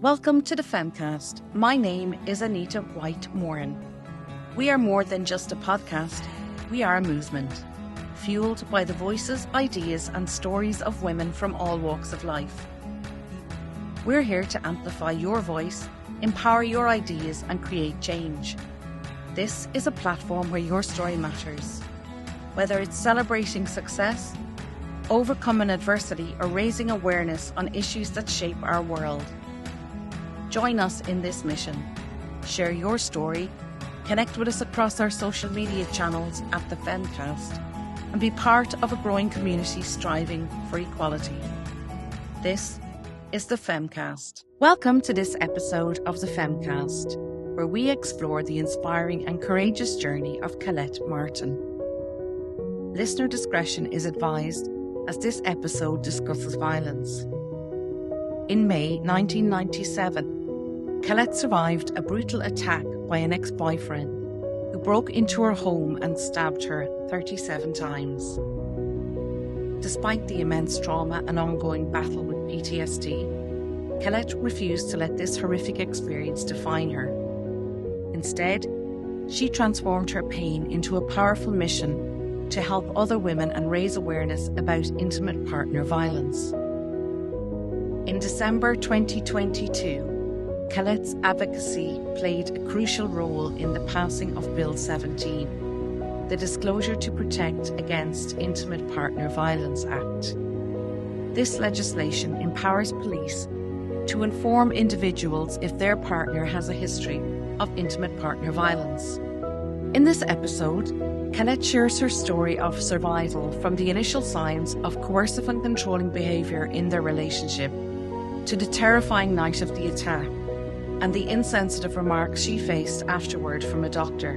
Welcome to the FEMCAST. My name is Anita White-Moran. We are more than just a podcast, we are a movement, fueled by the voices, ideas and stories of women from all walks of life. We're here to amplify your voice, empower your ideas and create change. This is a platform where your story matters. Whether it's celebrating success, overcoming adversity or raising awareness on issues that shape our world. Join us in this mission. Share your story, connect with us across our social media channels at the FEMCAST, and be part of a growing community striving for equality. This is the FEMCAST. Welcome to this episode of the FEMCAST, where we explore the inspiring and courageous journey of Colette Martin. Listener discretion is advised as this episode discusses violence. In May 1997, Colette survived a brutal attack by an ex-boyfriend who broke into her home and stabbed her 37 times. Despite the immense trauma and ongoing battle with PTSD, Colette refused to let this horrific experience define her. Instead, she transformed her pain into a powerful mission to help other women and raise awareness about intimate partner violence. In December 2022, Colette's advocacy played a crucial role in the passing of Bill 17, the Disclosure to Protect Against Intimate Partner Violence Act. This legislation empowers police to inform individuals if their partner has a history of intimate partner violence. In this episode, Colette shares her story of survival from the initial signs of coercive and controlling behaviour in their relationship to the terrifying night of the attack and the insensitive remarks she faced afterward from a doctor.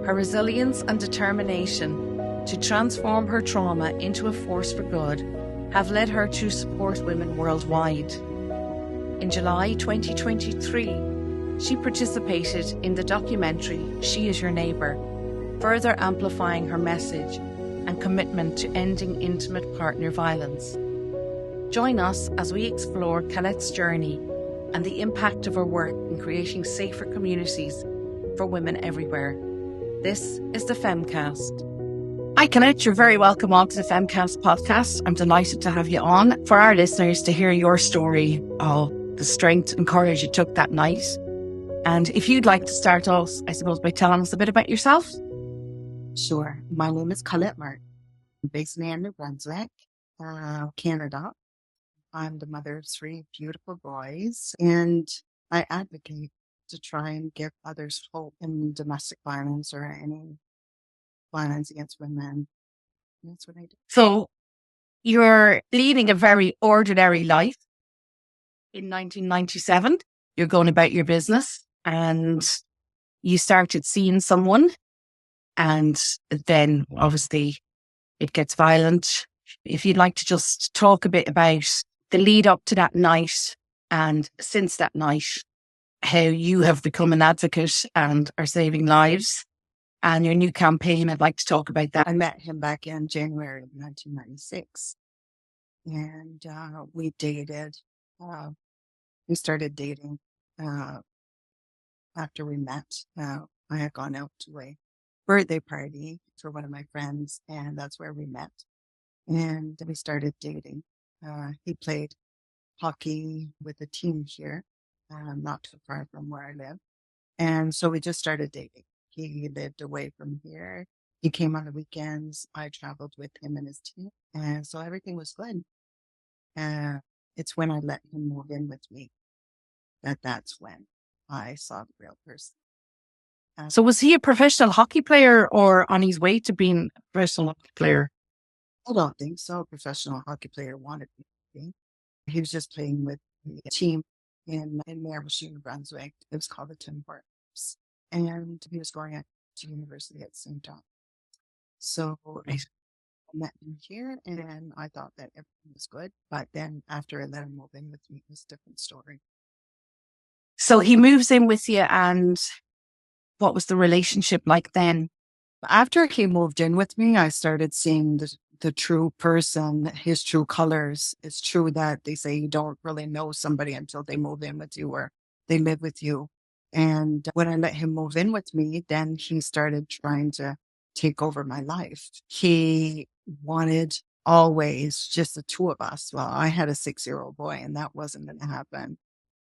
Her resilience and determination to transform her trauma into a force for good have led her to support women worldwide. In July 2023, she participated in the documentary She Is Your Neighbour, further amplifying her message and commitment to ending intimate partner violence. Join us as we explore Colette's journey and the impact of her work in creating safer communities for women everywhere. This is the FEMCAST. Hi Colette, you're very welcome on to the FEMCAST podcast. I'm delighted to have you on for our listeners to hear your story of the strength and courage you took that night. And if you'd like to start off, I suppose, by telling us a bit about yourself. Sure. My name is Colette Martin. I'm based in New Brunswick, Canada. I'm the mother of 3 beautiful boys, and I advocate to try and give others hope in domestic violence or any violence against women. That's what I do. So you're leading a very ordinary life. In 1997, you're going about your business and you started seeing someone, and then obviously it gets violent. If you'd like to just talk a bit about the lead up to that night and since that night, how you have become an advocate and are saving lives, and your new campaign, I'd like to talk about that. I met him back in January of 1996, and we dated. We started dating after we met. I had gone out to a birthday party for one of my friends, and that's where we met. And we started dating. He played hockey with a team here, not too far from where I live. And so we just started dating. He lived away from here. He came on the weekends. I traveled with him and his team. And so everything was good. It's when I let him move in with me that's when I saw the real person. So was he a professional hockey player or on his way to being a professional hockey player? I don't think so. A professional hockey player wanted me to be. He was just playing with a team in Mirabel, New Brunswick. It was called the Tim Hortons. And he was going to university at St. John. So I met him here, and I thought that everything was good. But then after I let him move in with me, it was a different story. So he moves in with you, and what was the relationship like then? After he moved in with me, I started seeing the true person, his true colors. It's true that they say you don't really know somebody until they move in with you or they live with you. And when I let him move in with me, then he started trying to take over my life. He wanted always just the two of us. Well, I had a 6-year-old boy and that wasn't going to happen.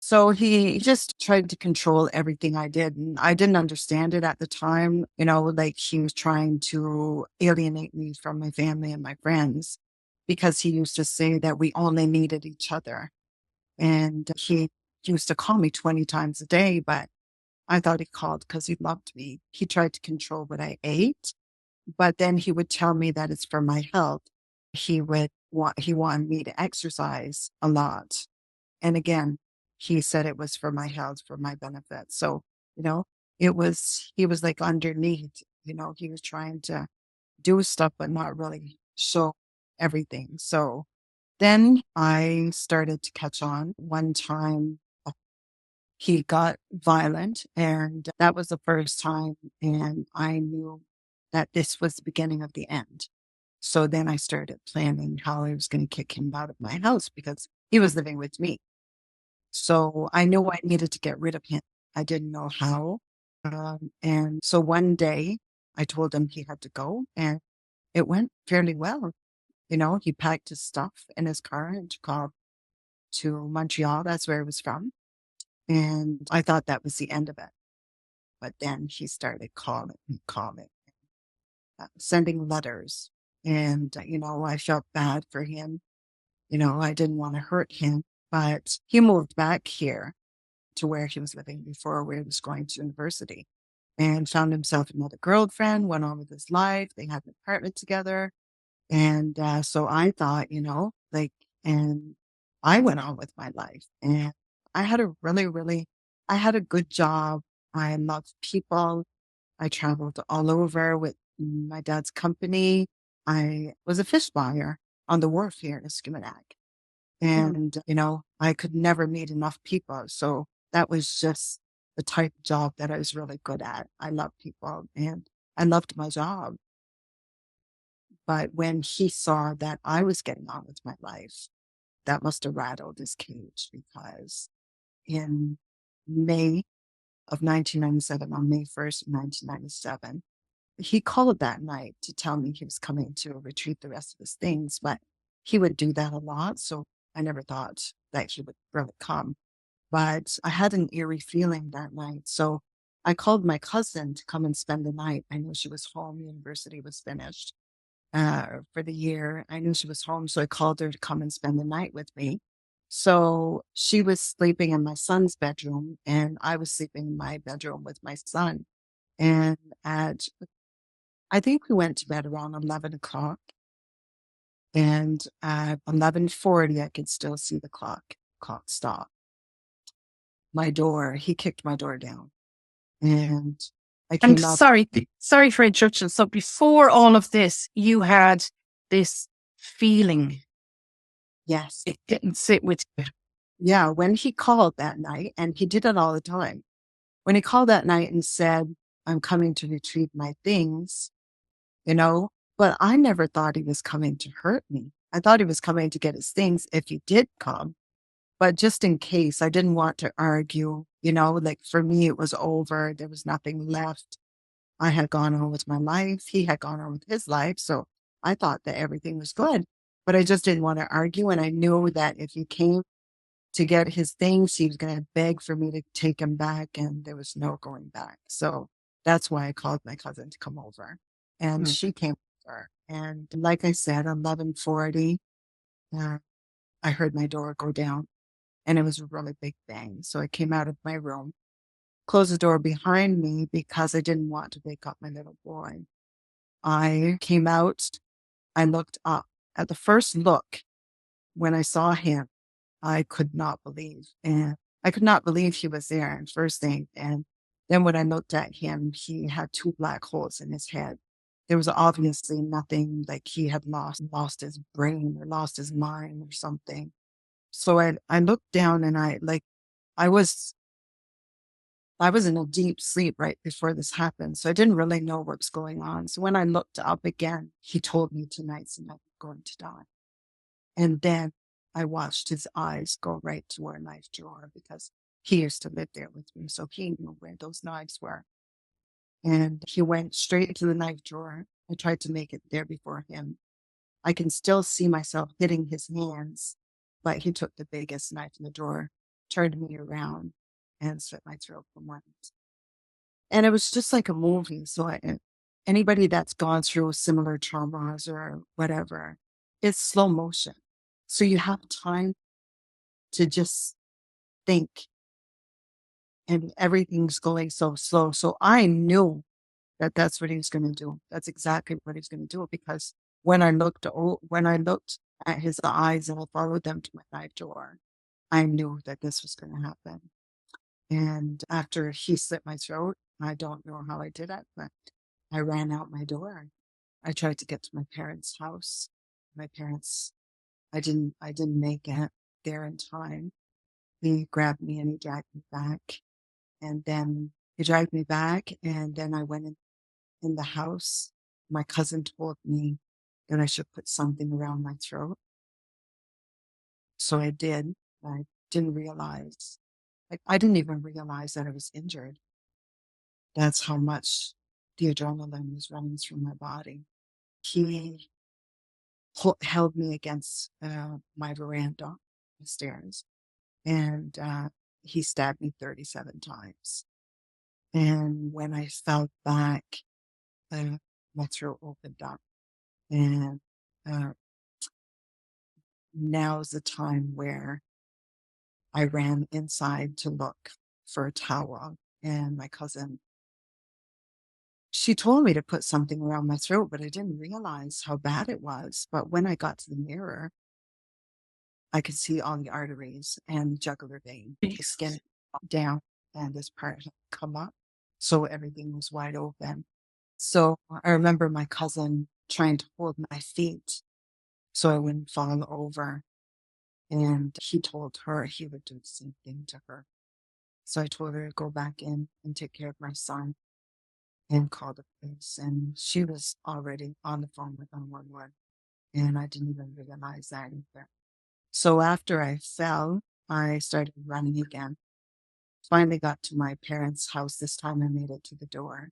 So he just tried to control everything I did. And I didn't understand it at the time. Like he was trying to alienate me from my family and my friends because he used to say that we only needed each other. And he used to call me 20 times a day, but I thought he called because he loved me. He tried to control what I ate, but then he would tell me that it's for my health. He wanted me to exercise a lot. And again, he said it was for my health, for my benefit. So, he was like underneath, he was trying to do stuff, but not really show everything. So then I started to catch on. One time he got violent and that was the first time. And I knew that this was the beginning of the end. So then I started planning how I was going to kick him out of my house because he was living with me. So I knew I needed to get rid of him. I didn't know how. And so one day I told him he had to go and it went fairly well. He packed his stuff in his car and took off to Montreal. That's where he was from. And I thought that was the end of it. But then he started calling, sending letters. And, I felt bad for him. I didn't want to hurt him, but he moved back here to where he was living before, where he was going to university, and found himself another girlfriend, went on with his life. They had an apartment together. And so I thought, and I went on with my life. And I had I had a good job. I loved people. I traveled all over with my dad's company. I was a fish buyer on the wharf here in Esquimalt. And, I could never meet enough people. So that was just the type of job that I was really good at. I loved people and I loved my job. But when he saw that I was getting on with my life, that must have rattled his cage because in May of 1997, on May 1st, 1997, he called that night to tell me he was coming to retrieve the rest of his things, but he would do that a lot. So I never thought that he would really come. But I had an eerie feeling that night. So I called my cousin to come and spend the night. I knew she was home. University was finished for the year. I knew she was home. So I called her to come and spend the night with me. So she was sleeping in my son's bedroom and I was sleeping in my bedroom with my son. And I think we went to bed around 11 o'clock. And at 11:40, I could still see the clock stop. He kicked my door down. And I I'm came out. sorry for interruption. So before all of this, you had this feeling. Yes. It didn't sit with you. Yeah. When he called that night, and he did it all the time, when he called that night and said, I'm coming to retrieve my things, but I never thought he was coming to hurt me. I thought he was coming to get his things if he did come. But just in case, I didn't want to argue, like for me, it was over. There was nothing left. I had gone on with my life. He had gone on with his life. So I thought that everything was good, but I just didn't want to argue. And I knew that if he came to get his things, he was going to beg for me to take him back and there was no going back. So that's why I called my cousin to come over and she came over. And like I said, 11:40, I heard my door go down. And it was a really big bang. So I came out of my room, closed the door behind me because I didn't want to wake up my little boy. I came out, I looked up. At the first look, when I saw him, I could not believe. And I could not believe he was there, first thing. And then when I looked at him, he had 2 black holes in his head. There was obviously nothing, like he had lost his brain or lost his mind or something. So I looked down and I was I was in a deep sleep right before this happened, so I didn't really know what was going on. So when I looked up again, he told me tonight's the night I'm going to die. And then I watched his eyes go right to our knife drawer because he used to live there with me, so he knew where those knives were. And he went straight to the knife drawer. I tried to make it there before him. I can still see myself hitting his hands, but he took the biggest knife in the drawer, turned me around, and slit my throat from one end. And it was just like a movie. So anybody that's gone through similar traumas or whatever, it's slow motion. So you have time to just think, and everything's going so slow. So I knew that that's what he was going to do. That's exactly what he's going to do, because when I looked at his eyes and I followed them to my knife drawer, I knew that this was going to happen. And after he slit my throat, I don't know how I did it, but I ran out my door. I tried to get to my parents' house. My parents, I didn't make it there in time. He grabbed me and he dragged me back. And then he dragged me back, and then I went in the house. My cousin told me that I should put something around my throat. So I did. I didn't realize, I didn't even realize that I was injured. That's how much the adrenaline was running through my body. He held me against my veranda, the stairs, and he stabbed me 37 times. And when I fell back, my throat opened up. And now's the time where I ran inside to look for a towel. And my cousin, she told me to put something around my throat, but I didn't realize how bad it was. But when I got to the mirror, I could see all the arteries and jugular vein, the skin down, and this part had come up. So everything was wide open. So I remember my cousin trying to hold my feet so I wouldn't fall over. And he told her he would do the same thing to her. So I told her to go back in and take care of my son and call the police. And she was already on the phone with 911. And I didn't even realize that either. So after I fell, I started running again. Finally got to my parents' house. This time I made it to the door.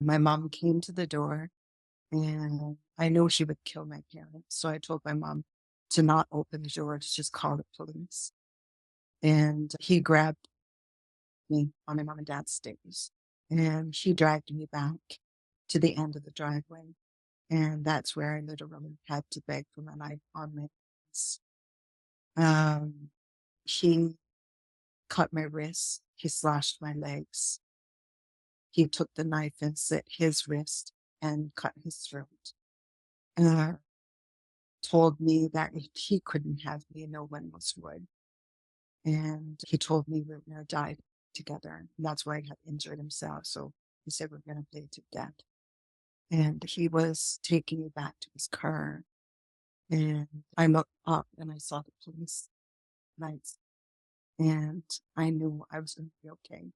My mom came to the door, and I knew she would kill my parents. So I told my mom to not open the door, to just call the police. And he grabbed me on my mom and dad's stairs, and he dragged me back to the end of the driveway. And that's where I literally had to beg for my life on my knees. He cut my wrists. He slashed my legs. He took the knife and slit his wrist and cut his throat. Told me that if he couldn't have me, no one else would. And he told me we were going to die together. And that's why he had injured himself. So he said, we're going to play to death. And he was taking me back to his car. And I looked up and I saw the police lights. And I knew I was going to be okay.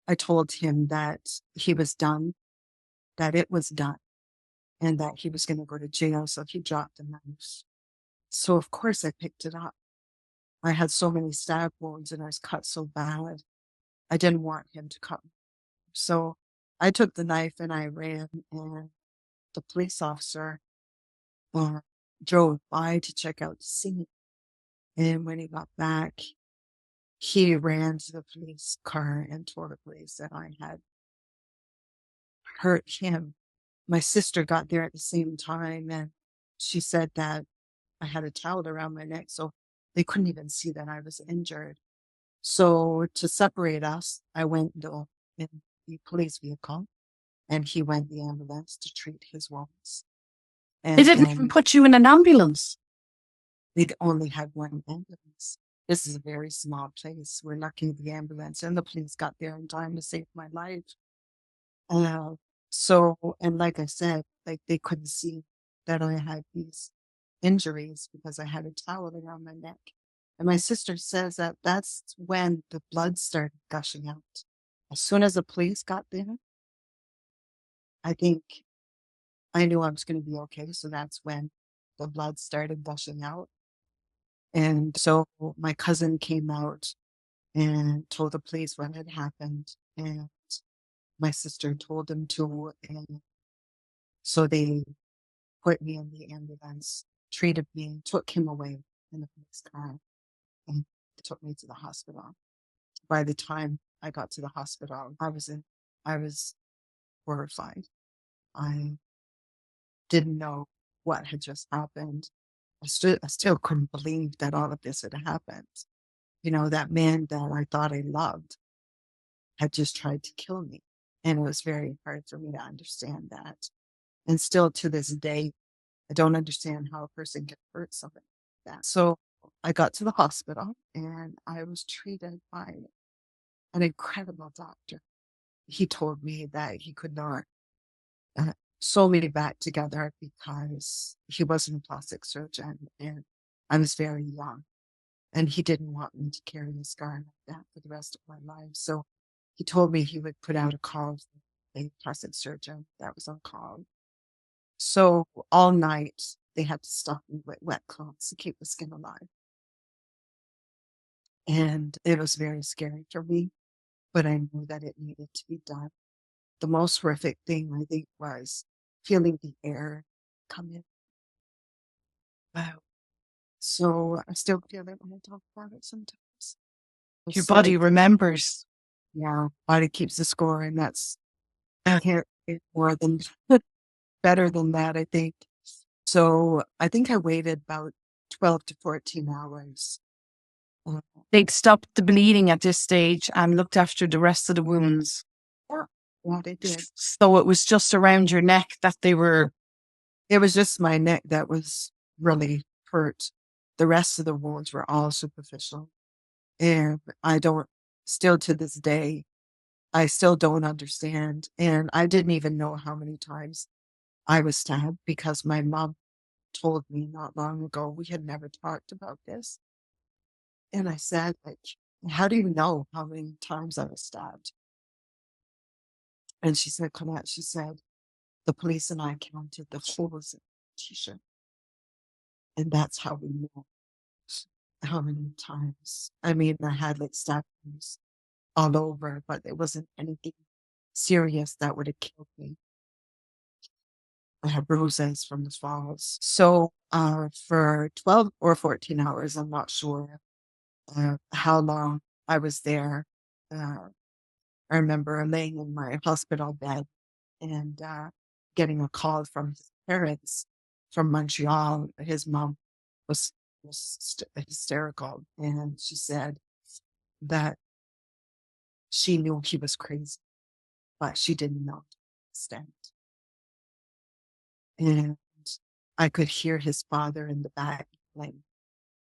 I told him that he was done, that it was done, and that he was going to go to jail. So he dropped the knife. So of course I picked it up. I had so many stab wounds and I was cut so bad. I didn't want him to cut me. So I took the knife and I ran, and the police officer drove by to check out the scene. And when he got back, he ran to the police car and told the police that I had hurt him. My sister got there at the same time, and she said that I had a towel around my neck, so they couldn't even see that I was injured. So to separate us, I went in the police vehicle, and he went the ambulance to treat his wounds. They didn't even put you in an ambulance. They only had one ambulance. This is a very small place. We're lucky the ambulance and the police got there in time to save my life. So, and like I said, like they couldn't see that I had these injuries because I had a towel around my neck. And my sister says that that's when the blood started gushing out. As soon as the police got there, I think I knew I was going to be okay. So that's when the blood started gushing out. And so my cousin came out and told the police what had happened. And my sister told them to. And so they put me in the ambulance, treated me, took him away in the police car, and took me to the hospital. By the time I got to the hospital, I was horrified. I didn't know what had just happened. I still couldn't believe that all of this had happened. You know, that man that I thought I loved had just tried to kill me. And it was very hard for me to understand that. And still to this day, I don't understand how a person can hurt somebody like that. So I got to the hospital and I was treated by an incredible doctor. He told me that he could not sew me back together because he wasn't a plastic surgeon and I was very young. And he didn't want me to carry a scar like that for the rest of my life. So he told me he would put out a call for a plastic surgeon that was on call. So all night they had to stuff me with wet cloths to keep the skin alive. And it was very scary for me, but I knew that it needed to be done. The most horrific thing, I think, was feeling the air come in. Wow. So I still feel it when I talk about it sometimes. Your body remembers. Yeah, body keeps the score, and that's I can't get more than better than that, I think. So I think I waited about 12 to 14 hours. They'd stopped the bleeding at this stage and looked after the rest of the wounds. Yeah, they did. So it was just around your neck that they were. It was just my neck that was really hurt. The rest of the wounds were all superficial. And still to this day, I still don't understand. And I didn't even know how many times I was stabbed because my mom told me not long ago, we had never talked about this. And I said, like, how do you know how many times I was stabbed? And she said, Colette, she said, the police and I counted the holes in the t-shirt. And that's how we know how many times. I mean, I had like stab wounds all over, but it wasn't anything serious that would have killed me. I had bruises from the falls. So for 12 or 14 hours, I'm not sure how long I was there. I remember laying in my hospital bed and getting a call from his parents from Montreal. His mom was hysterical, and she said that she knew he was crazy, but she didn't know to the extent. And I could hear his father in the back like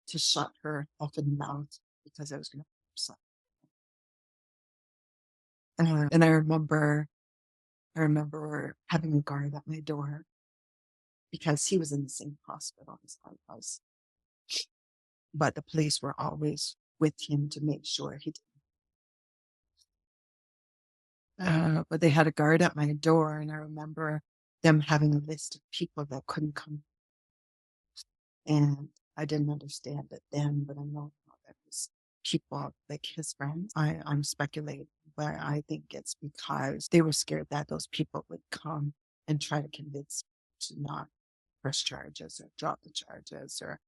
to shut her up in the mouth because I was going to hurt something. And I remember having a guard at my door because he was in the same hospital as I was. But the police were always with him to make sure he didn't. But they had a guard at my door, and I remember them having a list of people that couldn't come. And I didn't understand it then, but I know now that it was people like his friends. I'm speculating, but I think it's because they were scared that those people would come and try to convince me to not press charges or drop the charges or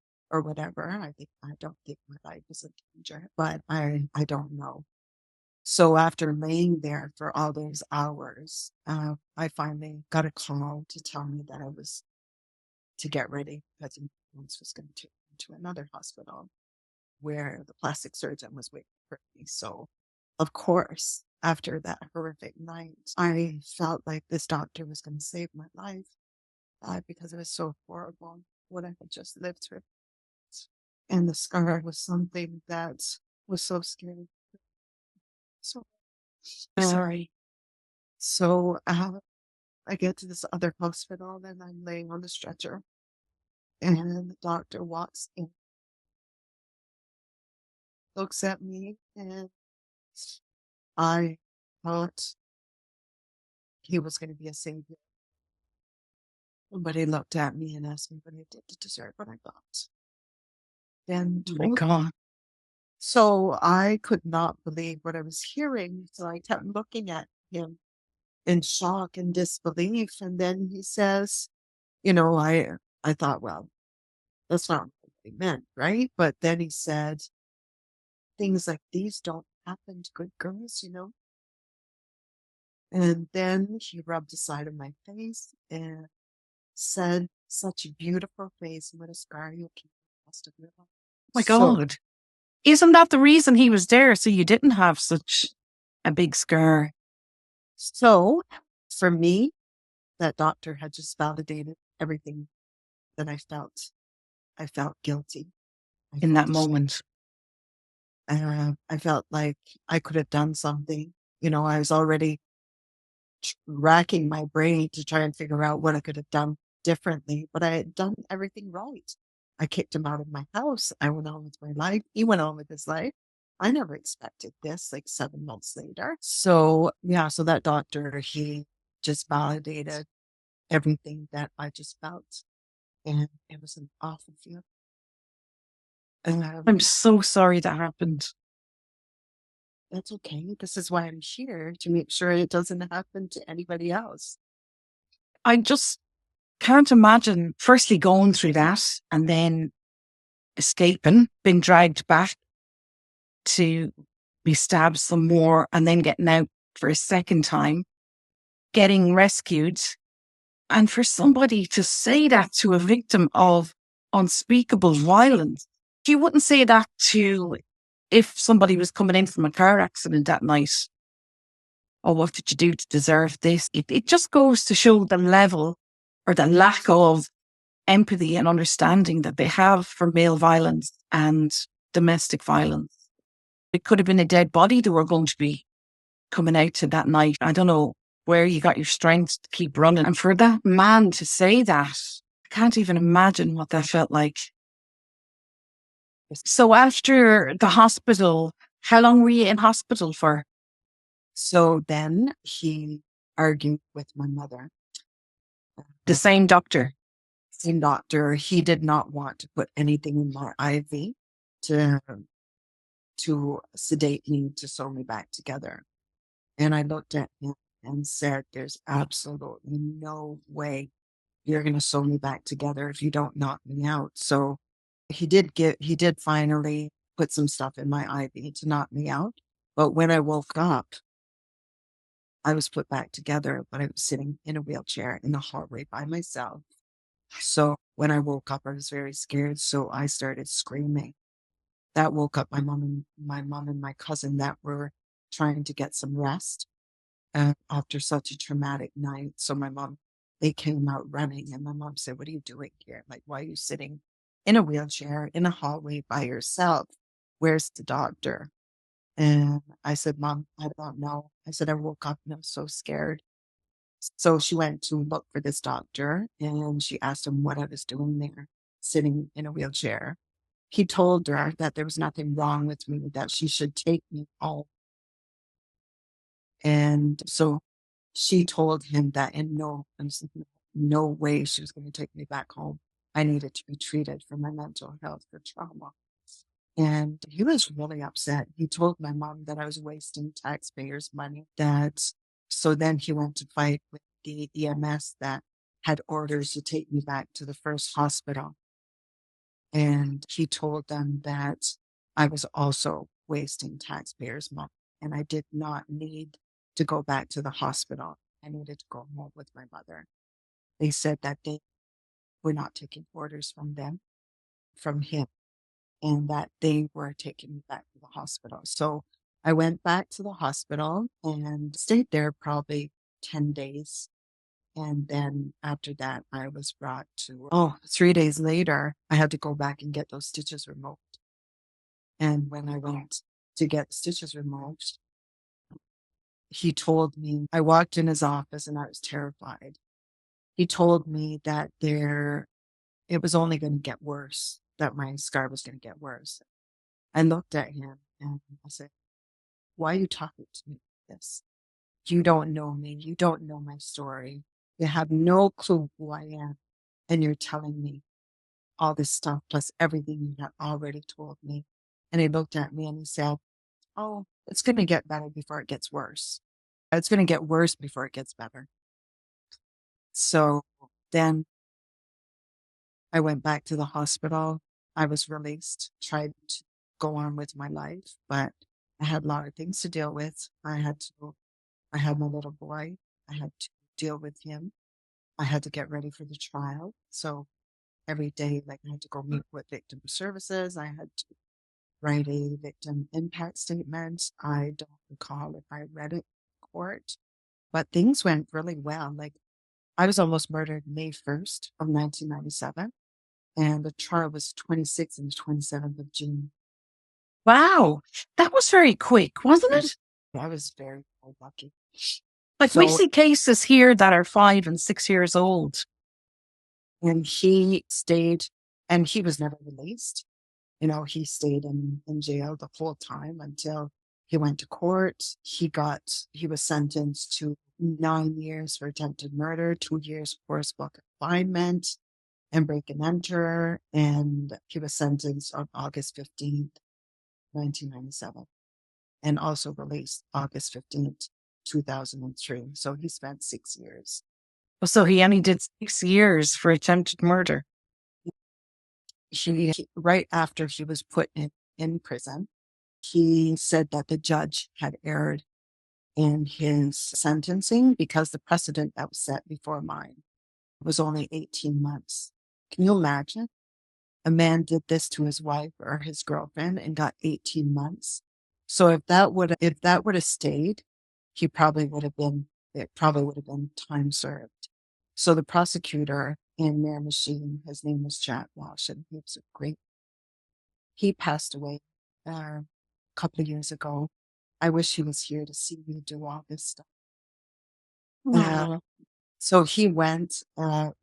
whatever. I don't think my life is in danger, but I don't know. So after laying there for all those hours, I finally got a call to tell me that I was to get ready because the ambulance was going to take me to another hospital where the plastic surgeon was waiting for me. So, of course, after that horrific night, I felt like this doctor was going to save my life because it was so horrible what I had just lived through. And the scar was something that was so scary. So Sorry. So I get to this other hospital and I'm laying on the stretcher. And the doctor walks in looks at me, and I thought he was going to be a savior. But he looked at me and asked me what I did to deserve what I got. Then Oh my told God. So I could not believe what I was hearing. So I kept looking at him in shock and disbelief. And then he says, I thought, well, that's not what he meant, right? But then he said, things like these don't happen to good girls. And then he rubbed the side of my face and said, such a beautiful face and what a scar you'll keep the rest of your life. My So, God. Isn't that the reason he was there? So you didn't have such a big scar? so for me, that doctor had just validated everything that I felt. I felt guilty. In that moment. I felt like I could have done something. I was already racking my brain to try and figure out what I could have done differently, but I had done everything right. I kicked him out of my house. I went on with my life. He went on with his life. I never expected this, like 7 months later. So that doctor, he just validated everything that I just felt. And it was an awful feeling. I'm so sorry that happened. That's okay. This is why I'm here, to make sure it doesn't happen to anybody else. I just can't imagine firstly going through that and then escaping, being dragged back to be stabbed some more and then getting out for a second time, getting rescued. And for somebody to say that to a victim of unspeakable violence, you wouldn't say that to if somebody was coming in from a car accident that night. Oh, what did you do to deserve this? It just goes to show the level or the lack of empathy and understanding that they have for male violence and domestic violence. It could have been a dead body they were going to be coming out to that night. I don't know where you got your strength to keep running. And for that man to say that, I can't even imagine what that felt like. So after the hospital, how long were you in hospital for? So then he argued with my mother. The same doctor? Same doctor. He did not want to put anything in my IV to sedate me, to sew me back together. And I looked at him and said, there's absolutely no way you're going to sew me back together if you don't knock me out. So he did finally put some stuff in my IV to knock me out. But when I woke up, I was put back together, but I was sitting in a wheelchair in the hallway by myself. So when I woke up, I was very scared. So I started screaming. That woke up my mom and my cousin that were trying to get some rest after such a traumatic night. So they came out running, and my mom said, what are you doing here? Like, why are you sitting in a wheelchair in a hallway by yourself? Where's the doctor? And I said, Mom, I don't know. I said, I woke up and I'm so scared. So she went to look for this doctor, and she asked him what I was doing there, sitting in a wheelchair. He told her that there was nothing wrong with me, that she should take me home. And so she told him that in no way she was going to take me back home. I needed to be treated for my mental health, for trauma. And he was really upset. He told my mom that I was wasting taxpayers' money. So then he went to fight with the EMS that had orders to take me back to the first hospital. And he told them that I was also wasting taxpayers' money, and I did not need to go back to the hospital. I needed to go home with my mother. They said that they were not taking orders from him, and that they were taking me back to the hospital. So I went back to the hospital and stayed there probably 10 days. And then after that, I was brought to, 3 days later, I had to go back and get those stitches removed. And when I went to get stitches removed, he told me, I walked in his office and I was terrified. He told me that it was only going to get worse, that my scar was going to get worse. I looked at him And I said, why are you talking to me like this? You don't know me. You don't know my story. You have no clue who I am. And you're telling me all this stuff plus everything you have already told me. And he looked at me and he said, oh, it's going to get better before it gets worse. It's going to get worse before it gets better. So then I went back to the hospital. I was released, tried to go on with my life, but I had a lot of things to deal with. I had my little boy. I had to deal with him. I had to get ready for the trial. So every day, like I had to go meet with victim services. I had to write a victim impact statement. I don't recall if I read it in court, but things went really well. Like I was almost murdered May 1st of 1997, and the trial was 26th and 27th of June. Wow. That was very quick, wasn't it? I was very, very lucky. Like we see cases here that are 5 and 6 years old. And he stayed, and he was never released. You know, he stayed in jail the whole time until he went to court. He was sentenced to 9 years for attempted murder, 2 years for forcible confinement and break and enter. And he was sentenced on August 15th, 1997, and also released August 15th, 2003. So he spent 6 years. So he only did 6 years for attempted murder. Right after he was put in prison, he said that the judge had erred in his sentencing because the precedent that was set before mine was only 18 months. Can you imagine? A man did this to his wife or his girlfriend and got 18 months. So if that would have stayed, it probably would have been time served. So the prosecutor in Miramichi, his name was Jack Walsh, and he passed away a couple of years ago. I wish he was here to see me do all this stuff. So he went,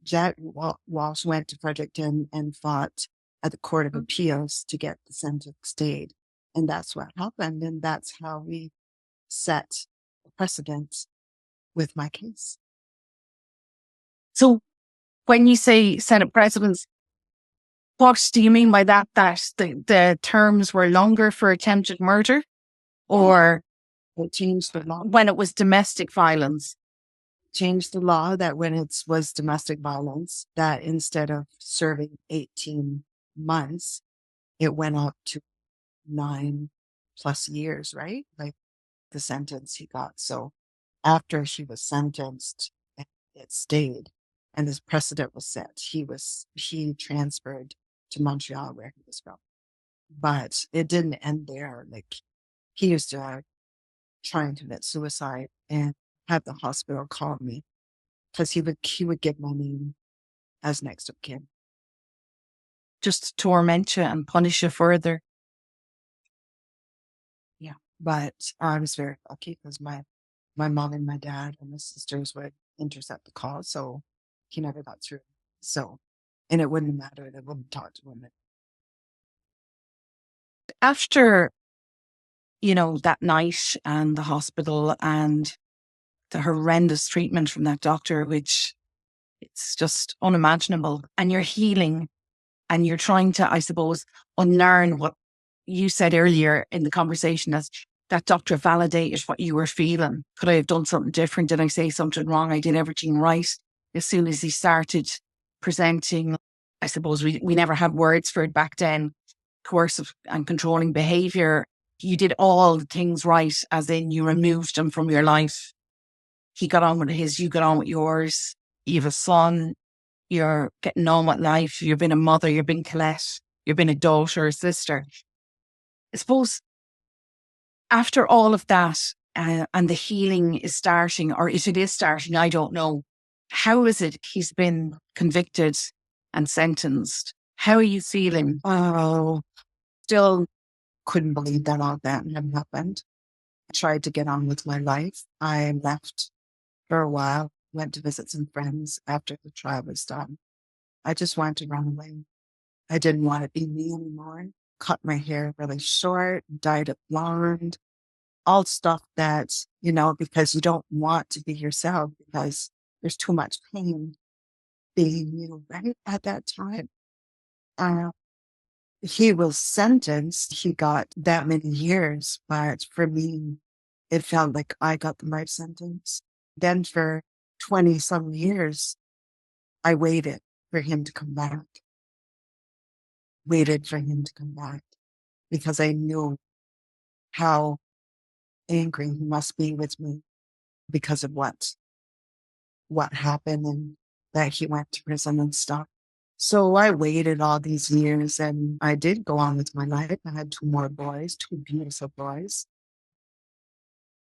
Jack Walsh went to Fredericton and fought at the Court of Appeals to get the sentence stayed. And that's what happened. And that's how we set precedent with my case. So when you say Senate precedents, what do you mean by that? That the terms were longer for attempted murder, or it changed the law when it was domestic violence? Changed the law that when it was domestic violence, that instead of serving 18 months, it went up to 9+ years, right? Like the sentence he got. So after he was sentenced, it stayed, and this precedent was set. He transferred to Montreal where he was from, but it didn't end there. Like he used to try and commit suicide and have the hospital call me because he would give my name as next of kin. Just to torment you and punish you further. Yeah, but I was very lucky because my mom and my dad and my sisters would intercept the call, so he never got through. So, and it wouldn't matter. They wouldn't talk to him. After, that night and the hospital and the horrendous treatment from that doctor, which it's just unimaginable, and you're healing and you're trying to, I suppose, unlearn what you said earlier in the conversation, as that doctor validated what you were feeling. Could I have done something different? Did I say something wrong? I did everything right. As soon as he started presenting, I suppose we never had words for it back then, coercive and controlling behavior. You did all the things right, as in you removed him from your life. He got on with his, you got on with yours. You have a son, you're getting on with life. You've been a mother, you've been Colette, you've been a daughter, a sister. I suppose after all of that, and the healing is starting, or if it is starting, I don't know. How is it he's been convicted and sentenced? How are you feeling? Oh, still couldn't believe that all that had happened. I tried to get on with my life. I left for a while, went to visit some friends after the trial was done. I just wanted to run away. I didn't want to be me anymore cut my hair really short, dyed it blonde, all stuff that, because you don't want to be yourself because there's too much pain being you, right? At that time. Uh, he was sentenced. He got that many years, but for me, it felt like I got the right sentence. Then for 20 some years, I waited for him to come back because I knew how angry he must be with me because of what happened and that he went to prison and stuff. So I waited all these years and I did go on with my life. I had two more boys, two beautiful boys.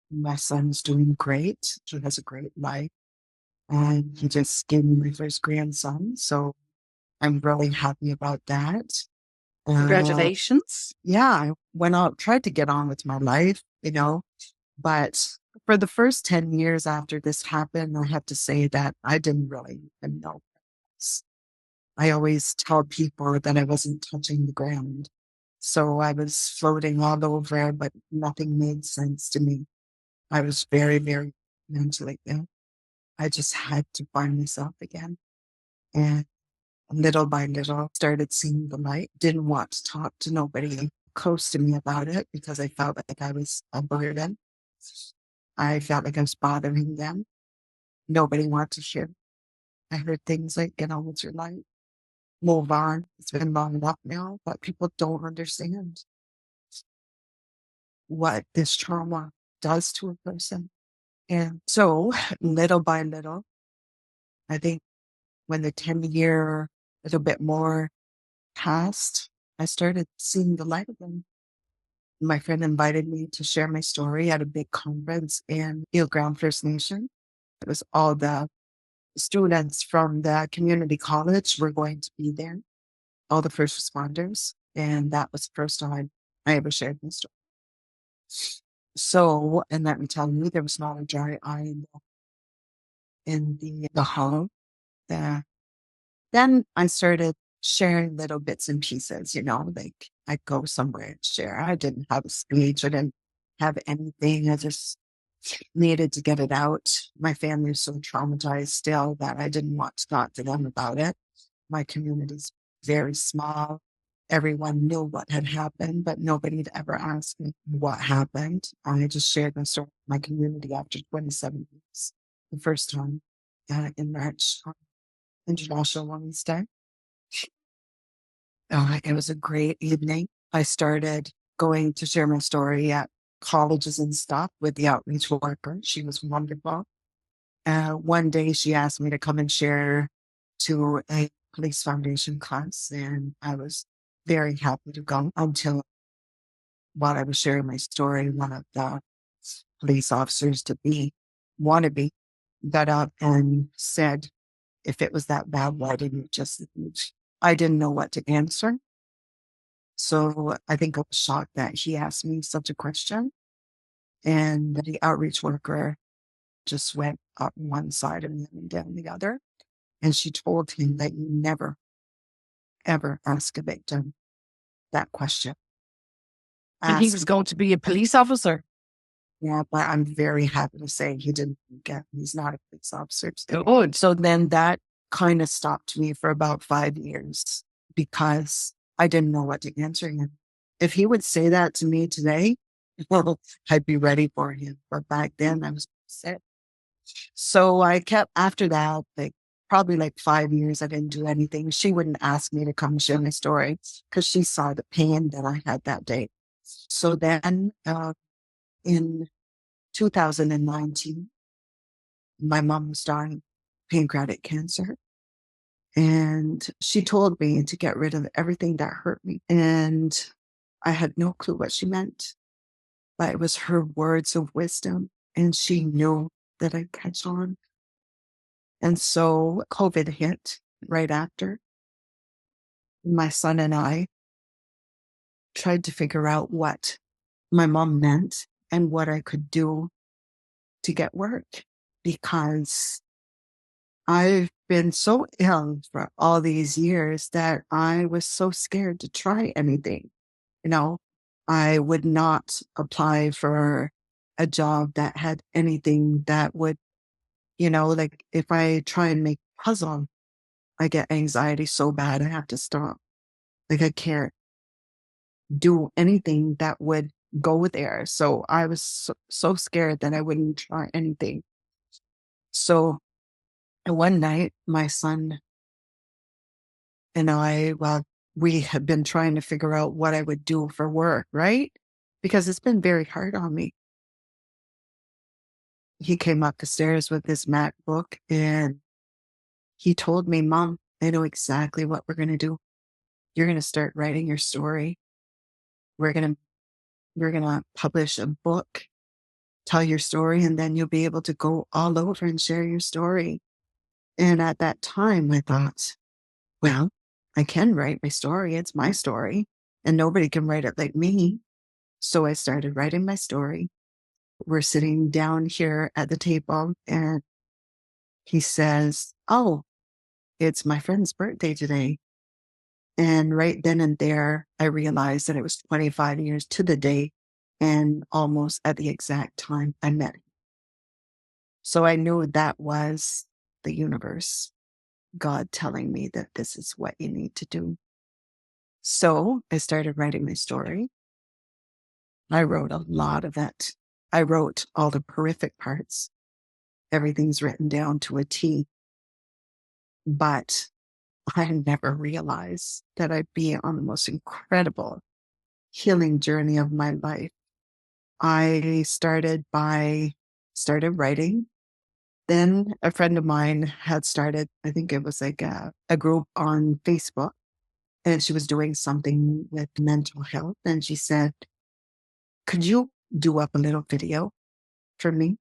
My son's doing great. He has a great life. And he just gave me my first grandson. So I'm really happy about that. Congratulations. Yeah, I went out, tried to get on with my life, but for the first 10 years after this happened, I have to say that I didn't really even know. I always tell people that I wasn't touching the ground. So I was floating all over, but nothing made sense to me. I was very, very mentally ill. I just had to find myself again. And little by little, started seeing the light. Didn't want to talk to nobody close to me about it because I felt like I was a burden. I felt like I was bothering them. Nobody wanted to hear. I heard things like, get on with your life, move on. It's been long enough now, but people don't understand what this trauma does to a person. And so little by little, I think when the 10-year, a little bit more passed, I started seeing the light again. My friend invited me to share my story at a big conference in Eel Ground First Nation. It was all the students from the community college were going to be there, all the first responders. And that was the first time I ever shared my story. So, and let me tell you, there was not a dry eye in the hall there. Then I started sharing little bits and pieces, like I'd go somewhere and share. I didn't have a speech. I didn't have anything. I just needed to get it out. My family is so traumatized still that I didn't want to talk to them about it. My community's very small. Everyone knew what had happened, but nobody had ever asked me what happened. I just shared my story with my community after 27 years, the first time in March, International Women's Day. It was a great evening. I started going to share my story at colleges and stuff with the outreach worker. She was wonderful. One day she asked me to come and share to a police foundation class, and I was very happy to go until while I was sharing my story, one of the police officers wannabe got up and said, if it was that bad, why didn't you just leave? I didn't know what to answer. So I think I was shocked that he asked me such a question. And the outreach worker just went up one side and then down the other. And she told him that you never, ever ask a victim that question. And he was going to be a police officer. Yeah, but I'm very happy to say he's not a police officer today. Good. So then that kind of stopped me for about 5 years because I didn't know what to answer him. If he would say that to me today, I'd be ready for him. But back then I was upset. So I kept after that, probably 5 years, I didn't do anything. She wouldn't ask me to come share my story because she saw the pain that I had that day. So then in 2019, my mom was dying of pancreatic cancer. And she told me to get rid of everything that hurt me. And I had no clue what she meant, but it was her words of wisdom. And she knew that I'd catch on. And so COVID hit right after. My son and I tried to figure out what my mom meant and what I could do to get work, because I've been so ill for all these years that I was so scared to try anything. You know, I would not apply for a job that had anything that would, like if I try and make a puzzle, I get anxiety so bad I have to stop. Like I can't do anything that would go there. So I was so scared that I wouldn't try anything. So one night, my son and I, well, we had been trying to figure out what I would do for work, right? Because it's been very hard on me. He came up the stairs with his MacBook and he told me, Mom, I know exactly what we're going to do. You're going to start writing your story. We're going to publish a book, tell your story, and then you'll be able to go all over and share your story. And at that time, I thought, well, I can write my story. It's my story and nobody can write it like me. So I started writing my story. We're sitting down here at the table and he says, oh, it's my friend's birthday today. And right then and there, I realized that it was 25 years to the day and almost at the exact time I met him. So I knew that was the universe, God telling me that this is what you need to do. So I started writing my story. I wrote a lot of it. I wrote all the horrific parts. Everything's written down to a T. But I never realized that I'd be on the most incredible healing journey of my life. I started writing. Then a friend of mine had started, I think it was like a group on Facebook, and she was doing something with mental health. And she said, could you do up a little video for me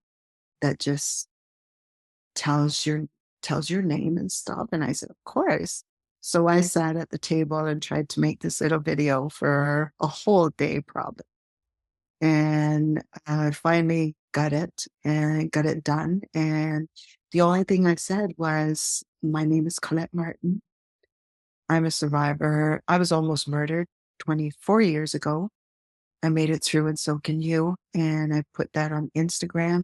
that just tells your name and stuff? And I said, of course. So I sat at the table and tried to make this little video for a whole day probably. And I finally got it and got it done. And the only thing I said was, my name is Colette Martin. I'm a survivor. I was almost murdered 24 years ago. I made it through and so can you. And I put that on Instagram.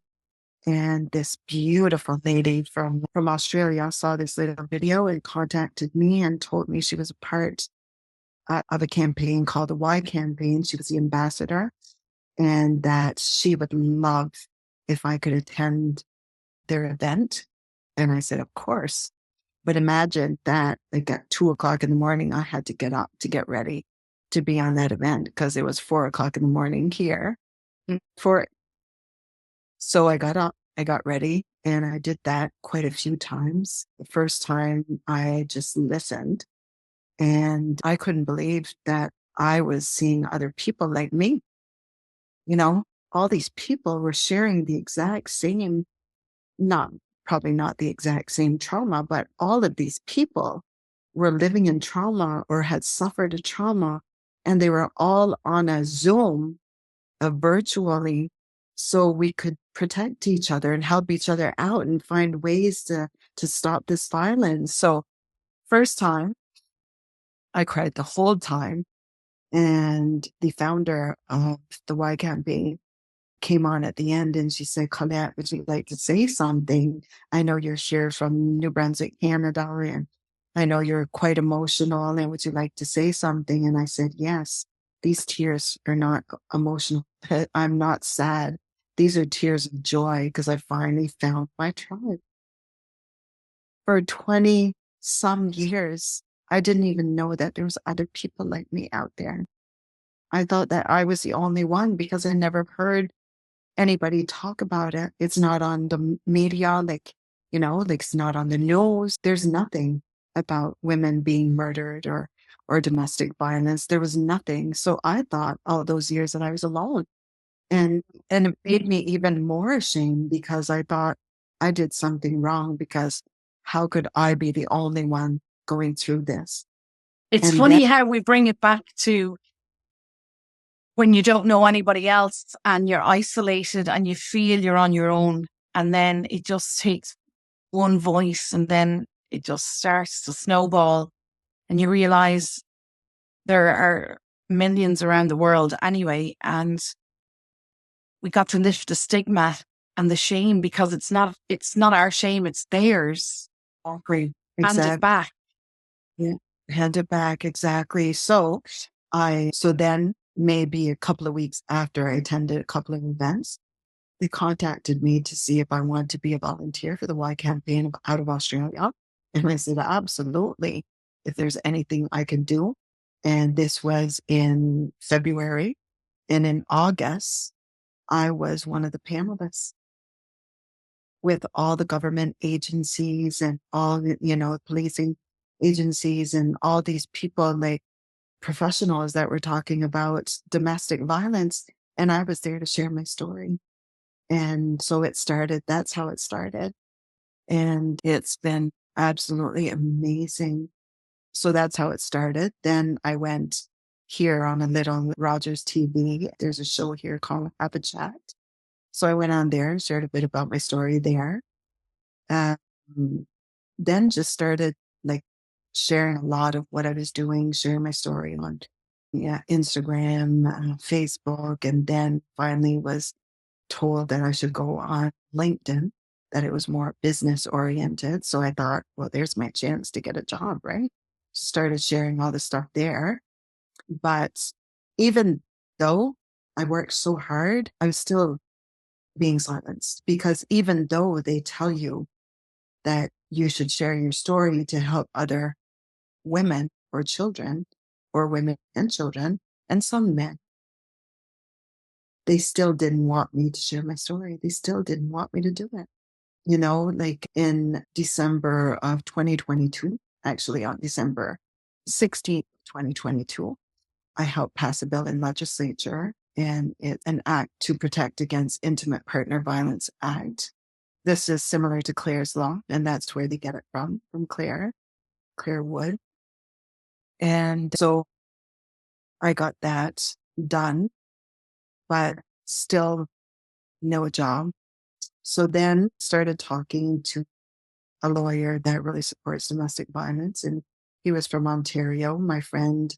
And this beautiful lady from Australia saw this little video and contacted me and told me she was a part of a campaign called the Y campaign. She was the ambassador and that she would love if I could attend their event. And I said, of course. But imagine that like at 2:00 in the morning, I had to get up to get ready to be on that event because it was 4:00 in the morning here for it. So I got up, I got ready, and I did that quite a few times. The first time I just listened and I couldn't believe that I was seeing other people like me. All these people were sharing the exact same, probably not the exact same trauma, but all of these people were living in trauma or had suffered a trauma, and they were all on a Zoom virtually so we could protect each other and help each other out and find ways to stop this violence. So first time, I cried the whole time. And the founder of the Y campaign came on at the end and she said, Colette, would you like to say something? I know you're here from New Brunswick, Canada, and I know you're quite emotional, and would you like to say something? And I said, yes, these tears are not emotional. I'm not sad. These are tears of joy because I finally found my tribe. For 20 some years, I didn't even know that there was other people like me out there. I thought that I was the only one because I never heard anybody talk about it. It's not on the media, like it's not on the news. There's nothing about women being murdered or domestic violence. There was nothing. So I thought all those years that I was alone. And it made me even more ashamed because I thought I did something wrong, because how could I be the only one going through this? It's funny how we bring it back to when you don't know anybody else and you're isolated and you feel you're on your own, and then it just takes one voice and then it just starts to snowball and you realize there are millions around the world anyway. And we got to lift the stigma and the shame, because it's not our shame, it's theirs. Agree. Hand Exactly. it back. Yeah. Hand it back. Exactly. So then maybe a couple of weeks after I attended a couple of events, they contacted me to see if I wanted to be a volunteer for the Y campaign out of Australia. And I said, absolutely, if there's anything I can do. And this was in February. And in August, I was one of the panelists with all the government agencies and all the, policing agencies and all these people, like professionals that were talking about domestic violence. And I was there to share my story. And so that's how it started. And it's been absolutely amazing. So that's how it started. Then I went here on a little Rogers TV. There's a show here called Have a Chat. So I went on there and shared a bit about my story there. Then just started like sharing a lot of what I was doing, sharing my story on Instagram, Facebook, and then finally was told that I should go on LinkedIn, that it was more business oriented. So I thought, well, there's my chance to get a job, right? Started sharing all the stuff there. But even though I worked so hard, I was still being silenced, because even though they tell you that you should share your story to help other women or children, or women and children, and some men, they still didn't want me to share my story. They still didn't want me to do it. Like in December of 2022, actually on December 16th, 2022, I helped pass a bill in legislature, and it's an act to protect against intimate partner violence act. This is similar to Claire's law, and that's where they get it from Claire Wood. And so I got that done, but still no job. So then started talking to a lawyer that really supports domestic violence. And he was from Ontario. My friend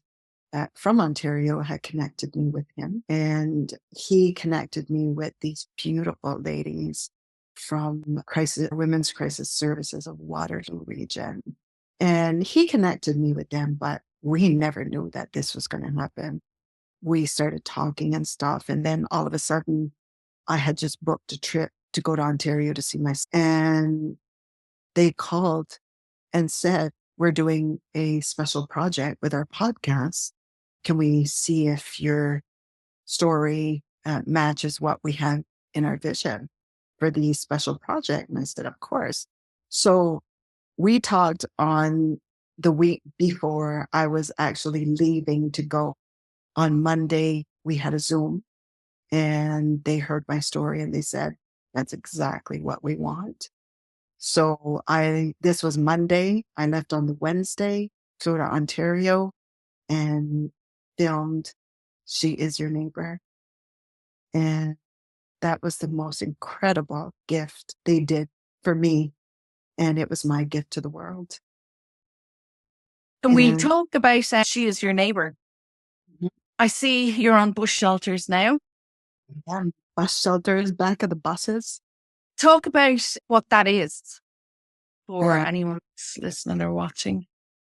from Ontario had connected me with him. And he connected me with these beautiful ladies from Women's Crisis Services of Waterloo region. And he connected me with them, but we never knew that this was going to happen. We started talking and stuff. And then all of a sudden, I had just booked a trip to go to Ontario to see and they called and said, we're doing a special project with our podcast. Can we see if your story matches what we have in our vision for the special project? And I said, of course. So we talked on the week before I was actually leaving to go. On Monday, we had a Zoom, and they heard my story and they said, that's exactly what we want. So this was Monday. I left on the Wednesday, flew to Ontario and filmed She Is Your Neighbor. And that was the most incredible gift they did for me. And it was my gift to the world. Can we talk about She Is Your Neighbor? Mhm. I see you're on bus shelters now. Yeah, bus shelters, back of the buses. Talk about what that is for anyone who's listening or watching.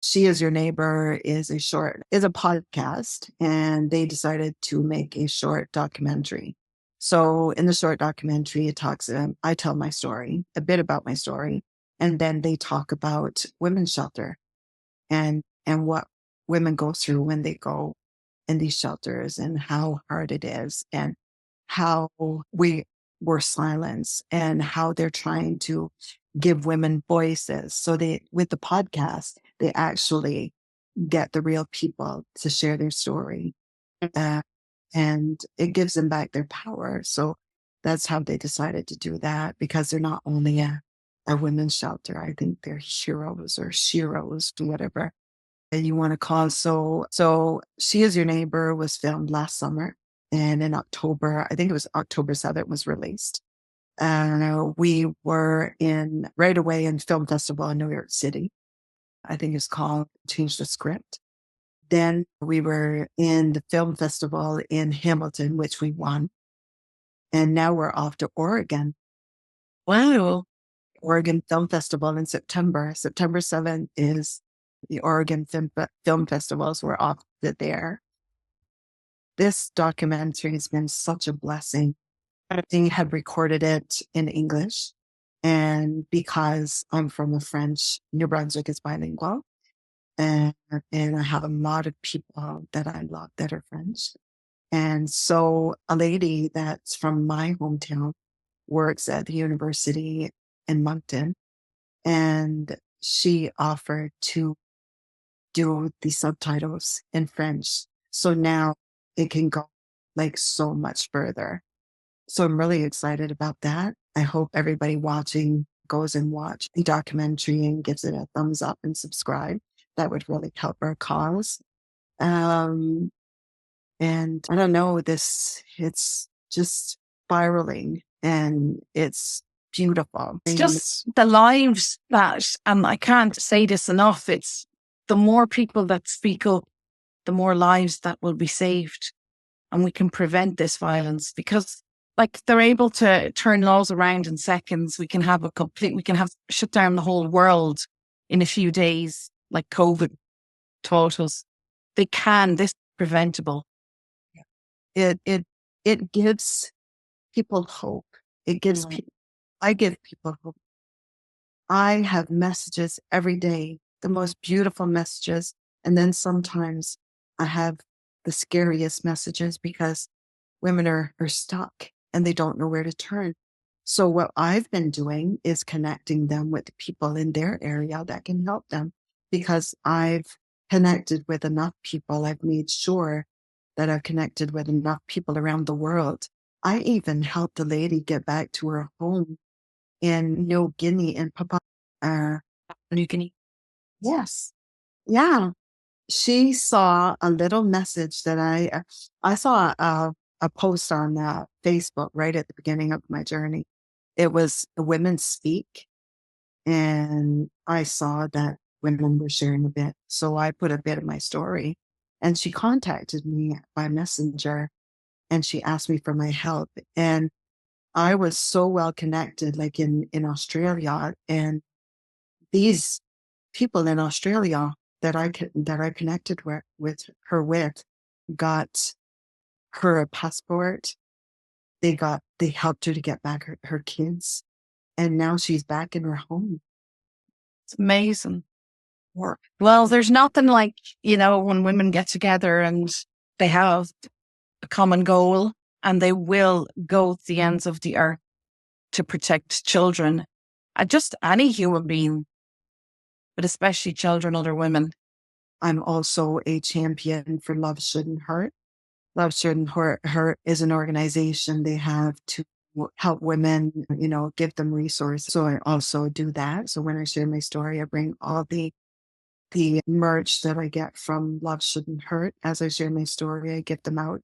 She Is Your Neighbor is a podcast, and they decided to make a short documentary. So in the short documentary, it talks, I tell my story, a bit about my story, and then they talk about women's shelter and what women go through when they go in these shelters, and how hard it is, and how we were silenced, and how they're trying to give women voices. So with the podcast, they actually get the real people to share their story, and it gives them back their power. So that's how they decided to do that, because they're not only a women's shelter. I think they're heroes or sheroes, whatever you want to call it. So She Is Your Neighbor was filmed last summer, and in October, I think it was October 7th, was released. We were right away in film festival in New York City. I think it's called Change the Script. Then we were in the film festival in Hamilton, which we won. And now we're off to Oregon. Wow. Oregon Film Festival in September. September 7th is the Oregon Film Festivals. We're off to there. This documentary has been such a blessing. They had recorded it in English. And because I'm from a French, New Brunswick is bilingual. And I have a lot of people that I love that are French. And so a lady that's from my hometown works at the university in Moncton, and she offered to do the subtitles in French. So now it can go like so much further. So I'm really excited about that. I hope everybody watching goes and watch the documentary and gives it a thumbs up and subscribe. That would really help our cause. And I don't know, it's just spiraling and it's beautiful. It's just the lives that, and I can't say this enough, it's the more people that speak up, the more lives that will be saved. And we can prevent this violence because like they're able to turn laws around in seconds. We can have shut down the whole world in a few days, like COVID taught us. This is preventable. It gives people hope. It gives I give people hope. I have messages every day, the most beautiful messages. And then sometimes I have the scariest messages because women are stuck and they don't know where to turn. So what I've been doing is connecting them with the people in their area that can help them because I've connected with enough people. I've made sure that I've connected with enough people around the world. I even helped a lady get back to her home in New Guinea in New Guinea. Yes. Yeah. She saw a little message that I saw a post on Facebook right at the beginning of my journey. It was Women Speak. And I saw that women were sharing a bit. So I put a bit of my story and she contacted me by messenger and she asked me for my help. And I was so well connected, like in Australia, and these people in Australia that I connected with her got her a passport. They helped her to get back her kids, and now she's back in her home. It's amazing work. Well, there's nothing like, when women get together and they have a common goal and they will go to the ends of the earth to protect children, just any human being, but especially children, other women. I'm also a champion for Love Shouldn't Hurt. Love Shouldn't Hurt is an organization. They have to help women, give them resources. So I also do that. So when I share my story, I bring all the merch that I get from Love Shouldn't Hurt. As I share my story, I give them out.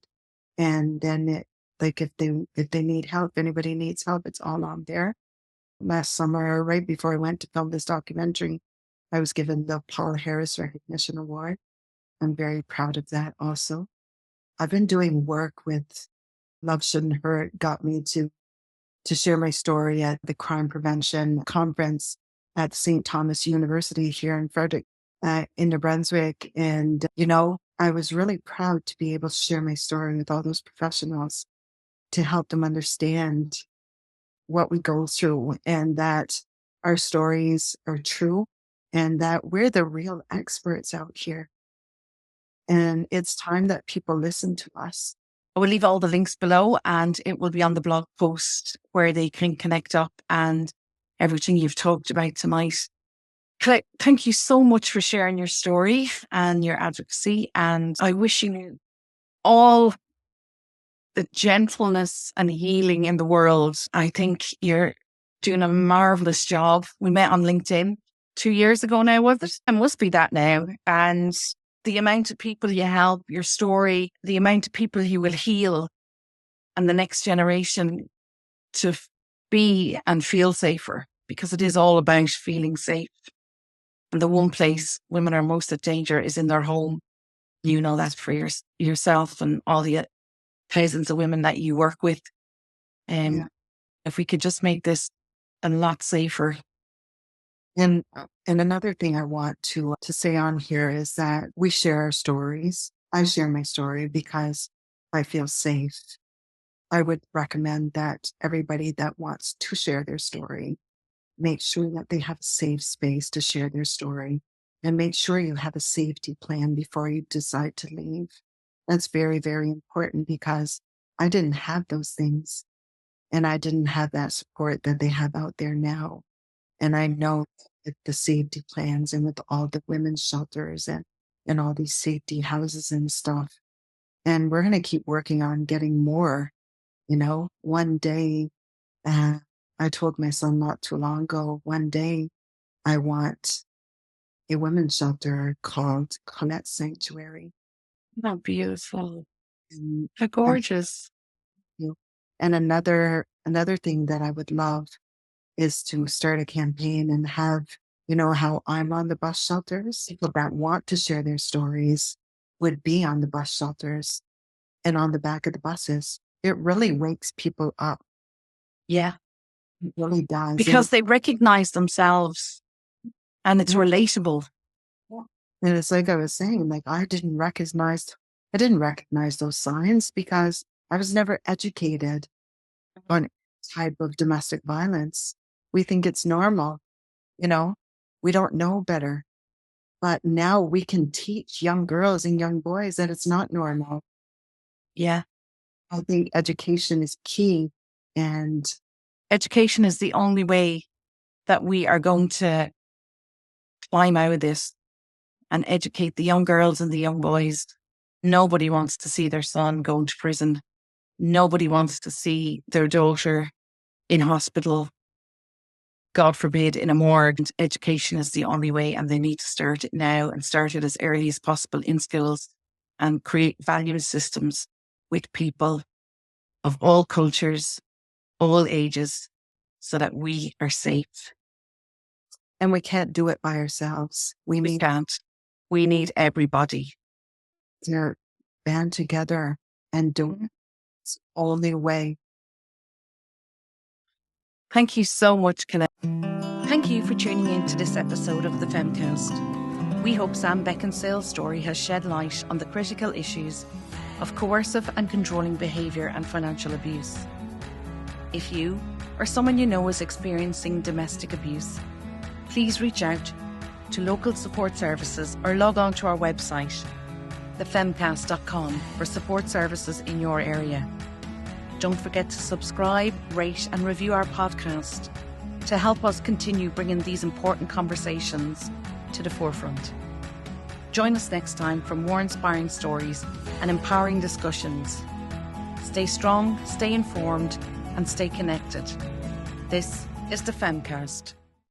And then if they need help, anybody needs help, it's all on there. Last summer, right before I went to film this documentary, I was given the Paul Harris Recognition Award. I'm very proud of that also. I've been doing work with Love Shouldn't Hurt, got me to share my story at the crime prevention conference at St. Thomas University here in Frederick, in New Brunswick. And, I was really proud to be able to share my story with all those professionals to help them understand what we go through and that our stories are true and that we're the real experts out here. And it's time that people listen to us. I will leave all the links below and it will be on the blog post where they can connect up and everything you've talked about tonight. Colette, thank you so much for sharing your story and your advocacy. And I wish you all the gentleness and healing in the world. I think you're doing a marvelous job. We met on LinkedIn 2 years ago now, was it? It must be that now. And the amount of people you help, your story, the amount of people you will heal and the next generation to be and feel safer, because it is all about feeling safe. And the one place women are most at danger is in their home. You know that for yourself and all the thousands of women that you work with. If we could just make this a lot safer. And another thing I want to say on here is that we share our stories. I share my story because I feel safe. I would recommend that everybody that wants to share their story, make sure that they have a safe space to share their story, and make sure you have a safety plan before you decide to leave. That's very, very important because I didn't have those things, and I didn't have that support that they have out there now. And I know with the safety plans and with all the women's shelters and all these safety houses and stuff. And we're going to keep working on getting more. One day, I told my son not too long ago, one day I want a women's shelter called Colette Sanctuary. How beautiful. And, How gorgeous. and another thing that I would love is to start a campaign and have, how I'm on the bus shelters. People that want to share their stories would be on the bus shelters and on the back of the buses. It really wakes people up. Yeah. It really does. Because they recognize themselves and it's relatable. And it's like I was saying, like I didn't recognize those signs because I was never educated on type of domestic violence. We think it's normal, we don't know better. But now we can teach young girls and young boys that it's not normal. Yeah. I think education is key, and education is the only way that we are going to climb out of this and educate the young girls and the young boys. Nobody wants to see their son going to prison. Nobody wants to see their daughter in hospital, God forbid, in a morgue. Education is the only way, and they need to start it now and start it as early as possible in schools and create value systems with people of all cultures, all ages, so that we are safe. And we can't do it by ourselves. We can't. We need everybody. They're band together and do it. It's the only way. Thank you so much, Colette. Thank you for tuning in to this episode of the FEMCAST. We hope Sam Beckinsale's story has shed light on the critical issues of coercive and controlling behaviour and financial abuse. If you or someone you know is experiencing domestic abuse, please reach out to local support services or log on to our website, thefemcast.com, for support services in your area. Don't forget to subscribe, rate and review our podcast to help us continue bringing these important conversations to the forefront. Join us next time for more inspiring stories and empowering discussions. Stay strong, stay informed and stay connected. This is the FEMCAST.